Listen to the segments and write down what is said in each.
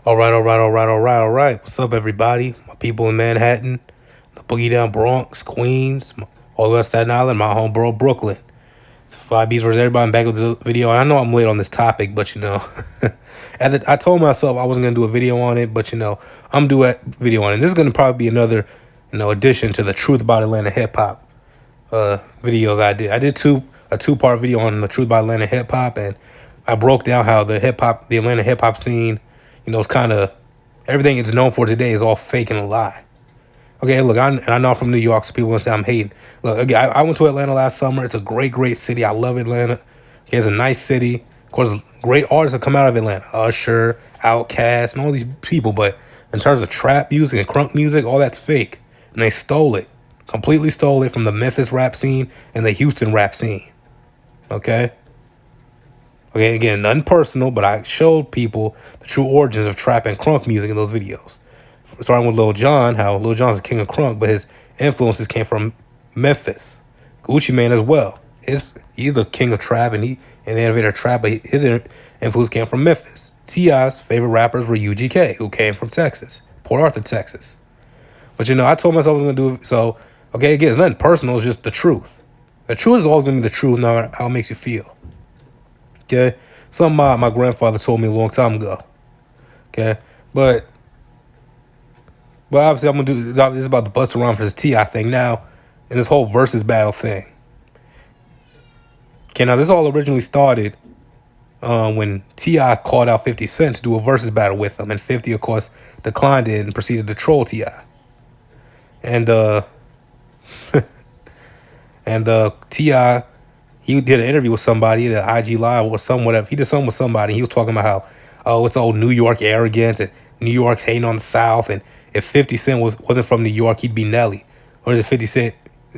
All right. What's up, everybody? My people in Manhattan, the Boogie Down Bronx, Queens, all the way to Staten Island, my home borough, Brooklyn. Five B's versus everybody. I'm back with the video. I know I'm late on this topic, but I told myself I wasn't gonna do a video on it, but I'm doing a video on it. This is gonna probably be another, addition to the Truth About Atlanta Hip Hop videos I did. I did a two-part video on the Truth About Atlanta Hip Hop, and I broke down how the Atlanta hip hop scene, it's kind of everything it's known for today is all fake and a lie. Okay, look, I know I'm from New York, so people gonna say I'm hating. Look, again, I went to Atlanta last summer. It's a great, great city. I love Atlanta. It's a nice city. Of course, great artists have come out of Atlanta. Usher, Outkast, and all these people. But in terms of trap music and crunk music, all that's fake. And they stole it. Completely stole it from the Memphis rap scene and the Houston rap scene. Okay? Okay, again, nothing personal, but I showed people the true origins of trap and crunk music in those videos. Starting with Lil Jon, how Lil Jon's the king of crunk, but his influences came from Memphis. Gucci Mane as well. He's the king of trap and the innovator of trap, but his influence came from Memphis. T.I.'s favorite rappers were UGK, who came from Texas, Port Arthur, Texas. But I told myself I was gonna do it. So, okay, again, it's nothing personal, it's just the truth. The truth is always gonna be the truth, no matter how it makes you feel. Okay? Something my grandfather told me a long time ago. Okay? But obviously, I'm gonna do this is about the Busta Rhymes versus T.I. thing now, and this whole versus battle thing. Okay, now this all originally started when T.I. called out 50 Cent to do a versus battle with him, and 50, of course, declined it and proceeded to troll T.I. And T.I. he did an interview with somebody, he did an IG Live or whatever. He did something with somebody. He was talking about how, it's all New York arrogance and New York's hating on the South, and if 50 Cent wasn't from New York, he'd be Nelly. Or is it 50 Cent?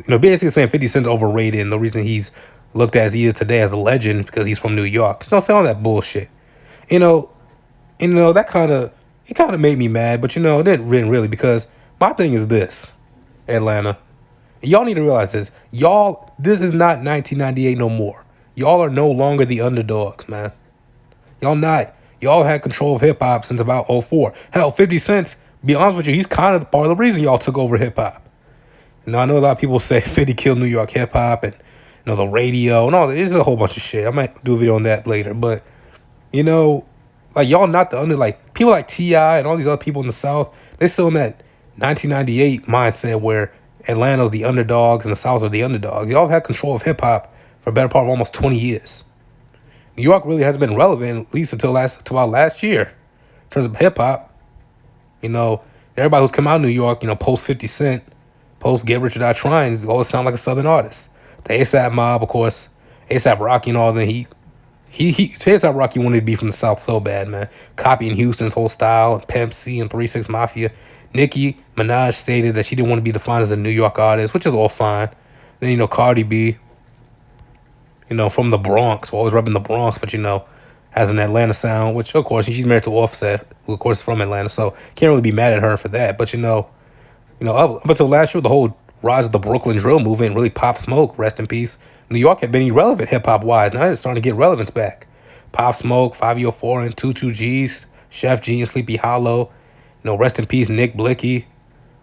Basically saying 50 Cent's overrated, and the reason he's looked at as he is today as a legend because he's from New York. Say all that bullshit. That kind of made me mad, but it didn't really, because my thing is this, Atlanta. Y'all need to realize this. This is not 1998 no more. Y'all are no longer the underdogs, man. Y'all not. Y'all had control of hip hop since about '04. Hell, 50 Cent, be honest with you, he's kind of part of the reason y'all took over hip hop. I know a lot of people say 50 killed New York hip hop and the radio and all that. There's a whole bunch of shit. I might do a video on that later, but y'all not the people like T.I. and all these other people in the South. They still in that 1998 mindset where Atlanta's the underdogs and the South are the underdogs. Y'all have had control of hip hop for a better part of almost 20 years. New York really hasn't been relevant, at least until about last year, in terms of hip hop. Everybody who's come out of New York, post 50 Cent, post Get Rich or Die Trying, always sound like a Southern artist. The ASAP Mob, of course, ASAP Rocky and all that. ASAP Rocky wanted to be from the South so bad, man. Copying Houston's whole style, and Pimp C and 3 6 Mafia. Nicki Minaj stated that she didn't want to be defined as a New York artist, which is all fine. Then, Cardi B, from the Bronx, always repping the Bronx, but, has an Atlanta sound, which, of course, she's married to Offset, who, of course, is from Atlanta, so can't really be mad at her for that. But, up until last year, the whole rise of the Brooklyn drill movement really Pop Smoke, rest in peace. New York had been irrelevant hip-hop-wise. Now it's starting to get relevance back. Pop Smoke, 504 and 22 G's, Chef Genius, Sleepy Hollow, rest in peace, Nick Blicky.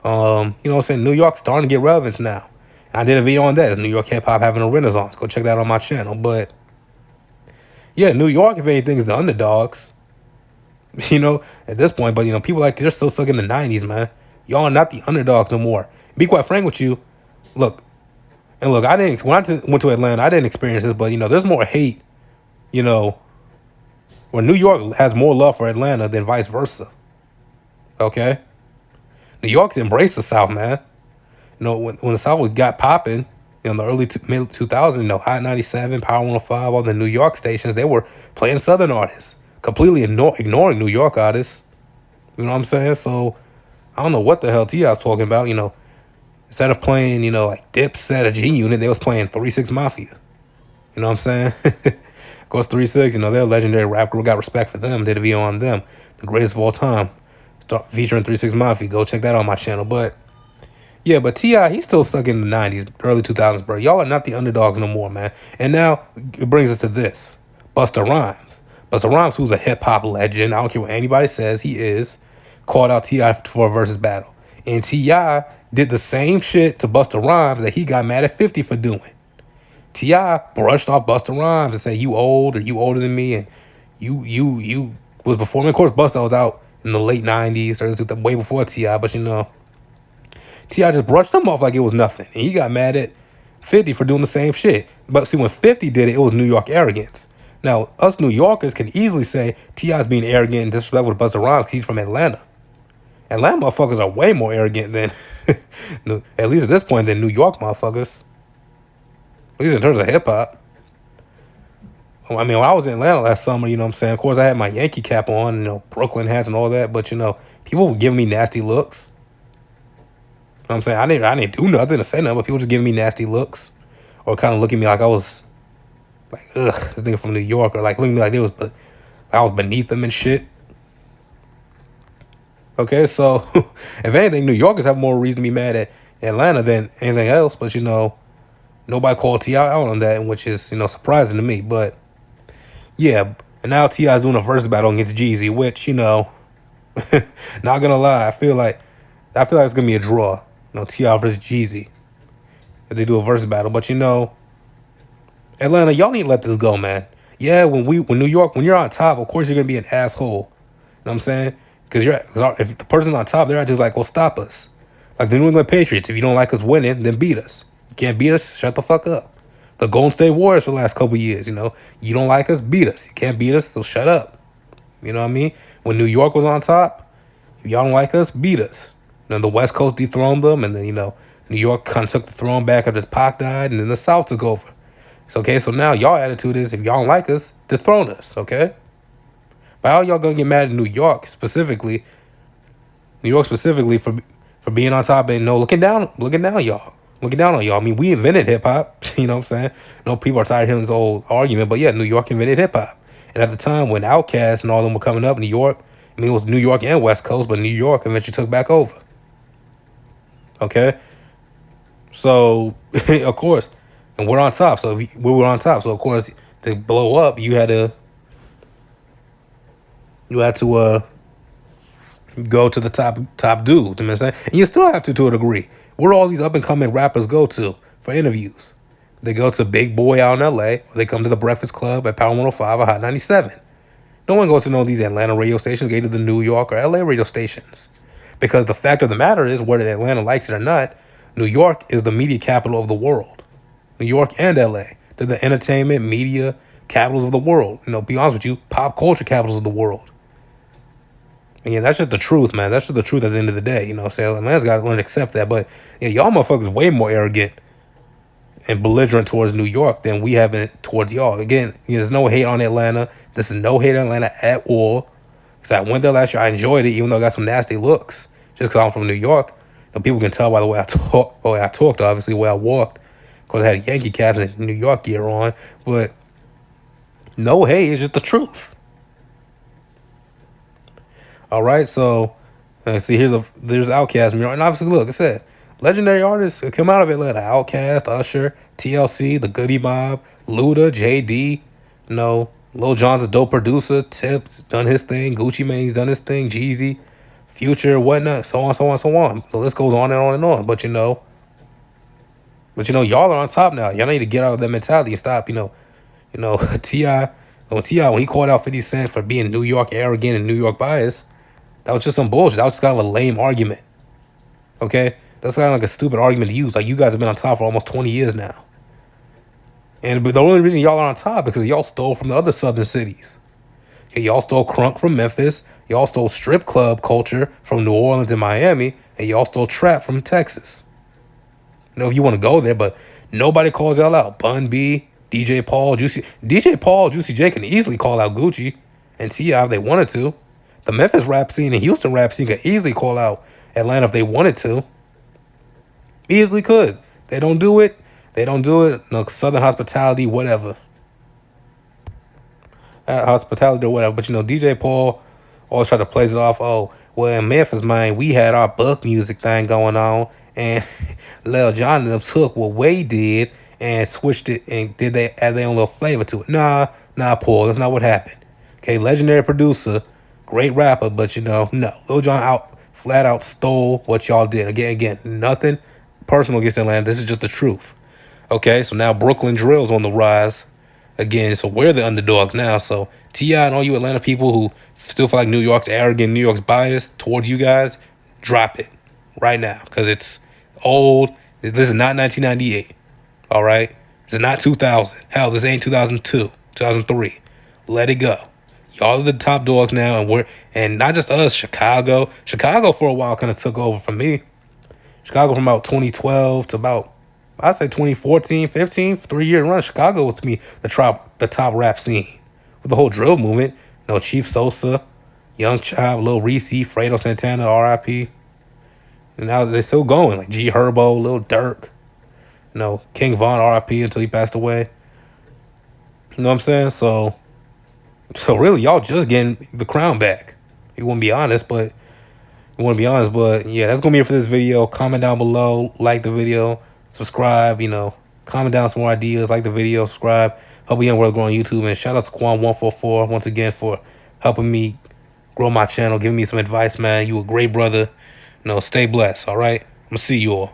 New York's starting to get relevance now. And I did a video on that. Is New York hip-hop having a renaissance? Go check that out on my channel. But, yeah, New York, if anything, is the underdogs. At this point. But, people they're still stuck in the 90s, man. Y'all are not the underdogs no more. Be quite frank with you. Look, when I went to Atlanta, I didn't experience this, but, there's more hate, where New York has more love for Atlanta than vice versa. Okay? New York's embraced the South, man. When the South got popping, in the early mid 2000s, Hot 97, Power 105, all the New York stations, they were playing Southern artists, completely ignoring New York artists. You know what I'm saying? So, I don't know what the hell T.I. was talking about, Instead of playing, like Dipset or G-Unit, they was playing 3 6 Mafia. You know what I'm saying? Of course, 3 6, they're a legendary rap group. Got respect for them. Did a video on them. The greatest of all time. Start featuring 3 6 Mafia. Go check that out on my channel. But, yeah, but T.I., he's still stuck in the 90s, early 2000s, bro. Y'all are not the underdogs no more, man. And now it brings us to this. Busta Rhymes. Busta Rhymes, who's a hip hop legend, I don't care what anybody says, he is, called out T.I. for a versus battle. And T.I. did the same shit to Busta Rhymes that he got mad at 50 for doing. T.I. brushed off Busta Rhymes and said, you old, or you older than me, and you was before me. Of course, Busta was out in the late 90s, or way before T.I., but T.I. just brushed him off like it was nothing. And he got mad at 50 for doing the same shit. But see, when 50 did it, it was New York arrogance. Now, us New Yorkers can easily say T.I.'s being arrogant and disrespectful to Busta Rhymes because he's from Atlanta. Atlanta motherfuckers are way more arrogant than, at least at this point, than New York motherfuckers. At least in terms of hip-hop. I mean, when I was in Atlanta last summer, you know what I'm saying? Of course, I had my Yankee cap on, Brooklyn hats and all that. But, people were giving me nasty looks. You know what I'm saying? I didn't do nothing to say nothing, but people just giving me nasty looks. Or kind of looking at me like I was, like, ugh, this nigga from New York. Or, like, looking at me like I was beneath them and shit. Okay, so, if anything, New Yorkers have more reason to be mad at Atlanta than anything else. But, nobody called T.I. out on that, which is, surprising to me. But, yeah, and now T.I.'s doing a versus battle against Jeezy, which, not gonna lie, I feel like it's gonna be a draw. T.I. versus Jeezy. If they do a versus battle. But, Atlanta, y'all need to let this go, man. Yeah, when New York, when you're on top, of course you're gonna be an asshole. You know what I'm saying? Because if the person's on top, they're just like, well, stop us. Like the New England Patriots, if you don't like us winning, then beat us. You can't beat us, shut the fuck up. The Golden State Warriors for the last couple years, you don't like us, beat us. You can't beat us, so shut up. You know what I mean? When New York was on top, if y'all don't like us, beat us. The West Coast dethroned them, and then, New York kind of took the throne back after Pac died, and then the South took over. So, okay, so now y'all attitude is, if y'all don't like us, dethrone us, okay? But how y'all gonna get mad at New York specifically for being on top and looking down y'all. Looking down on y'all. I mean, we invented hip hop, you know what I'm saying? People are tired of hearing this old argument, but yeah, New York invented hip hop. And at the time when Outkast and all of them were coming up, New York, I mean, it was New York and West Coast, but New York eventually took back over. Okay? So, of course, and we're on top. So we were on top. So, of course, to blow up, you had to go to the top dude. You know what I'm saying? And you still have to a degree. Where all these up and coming rappers go to for interviews? They go to Big Boy out in L.A. or they come to the Breakfast Club at Power 105 or Hot 97. No one goes to know these Atlanta radio stations. They go to the New York or L.A. radio stations. Because the fact of the matter is, whether Atlanta likes it or not, New York is the media capital of the world. New York and L.A. They're the entertainment, media capitals of the world. Be honest with you, pop culture capitals of the world. And yeah, that's just the truth, man. That's just the truth at the end of the day. So Atlanta's got to learn to accept that. But yeah, y'all motherfuckers way more arrogant and belligerent towards New York than we have been towards y'all. Again, there's no hate on Atlanta. This is no hate on Atlanta at all. Because I went there last year. I enjoyed it, even though I got some nasty looks. Just because I'm from New York. People can tell by the way I talk. The way I talked, obviously, the way I walked. Because I had Yankee caps and New York gear on. But no hate. It's just the truth. All right, so see, there's Outkast, and obviously, look, I said, legendary artists come out of Atlanta: Outkast, Usher, TLC, The Goody Mob, Luda, JD, Lil Jon's a dope producer, Tips done his thing, Gucci Mane's done his thing, Jeezy, Future, whatnot, so on. The list goes on and on and on. But y'all are on top now. Y'all need to get out of that mentality and stop. T.I. When he called out 50 Cent for being New York arrogant and New York biased. That was just some bullshit. That was just kind of a lame argument. Okay? That's kind of like a stupid argument to use. Like, you guys have been on top for almost 20 years now. But the only reason y'all are on top is because y'all stole from the other southern cities. Okay, y'all stole crunk from Memphis. Y'all stole strip club culture from New Orleans and Miami. And y'all stole trap from Texas. If you want to go there, but nobody calls y'all out. Bun B, DJ Paul, Juicy J can easily call out Gucci and T.I. if they wanted to. The Memphis rap scene and Houston rap scene could easily call out Atlanta if they wanted to. Easily could. They don't do it. Southern hospitality, whatever. Hospitality or whatever. But, DJ Paul always try to play it off. Oh, well, in Memphis, man, we had our book music thing going on. And Lil Jon and them took what Wade did and switched it and add their own little flavor to it. Nah, Paul. That's not what happened. Okay, legendary producer, great rapper, but you know, no. Lil Jon flat out stole what y'all did. Again, nothing personal against Atlanta. This is just the truth. Okay, so now Brooklyn Drill's on the rise again. So we're the underdogs now. So T.I. and all you Atlanta people who still feel like New York's arrogant, New York's biased towards you guys, drop it right now because it's old. This is not 1998. All right, this is not 2000. Hell, this ain't 2002, 2003. Let it go. Y'all are the top dogs now, and not just us. Chicago for a while kind of took over from me. Chicago from about 2012 to about, I'd say 2014, 15, 3-year run. Chicago was to me the top rap scene with the whole drill movement. You know, Chief Sosa, Young Chop, Lil Reese, Fredo Santana, R.I.P. And now they're still going, like G Herbo, Lil Durk, you know, King Von, R.I.P. until he passed away. You know what I'm saying? So really, y'all just getting the crown back. You want to be honest, but yeah, that's gonna be it for this video. Comment down below, like the video, subscribe. You know, comment down some more ideas, like the video, subscribe. Help me grow on YouTube, and shout out to Quan144 once again for helping me grow my channel, giving me some advice, man. You a great brother. You know, stay blessed. All right, I'm gonna see you all.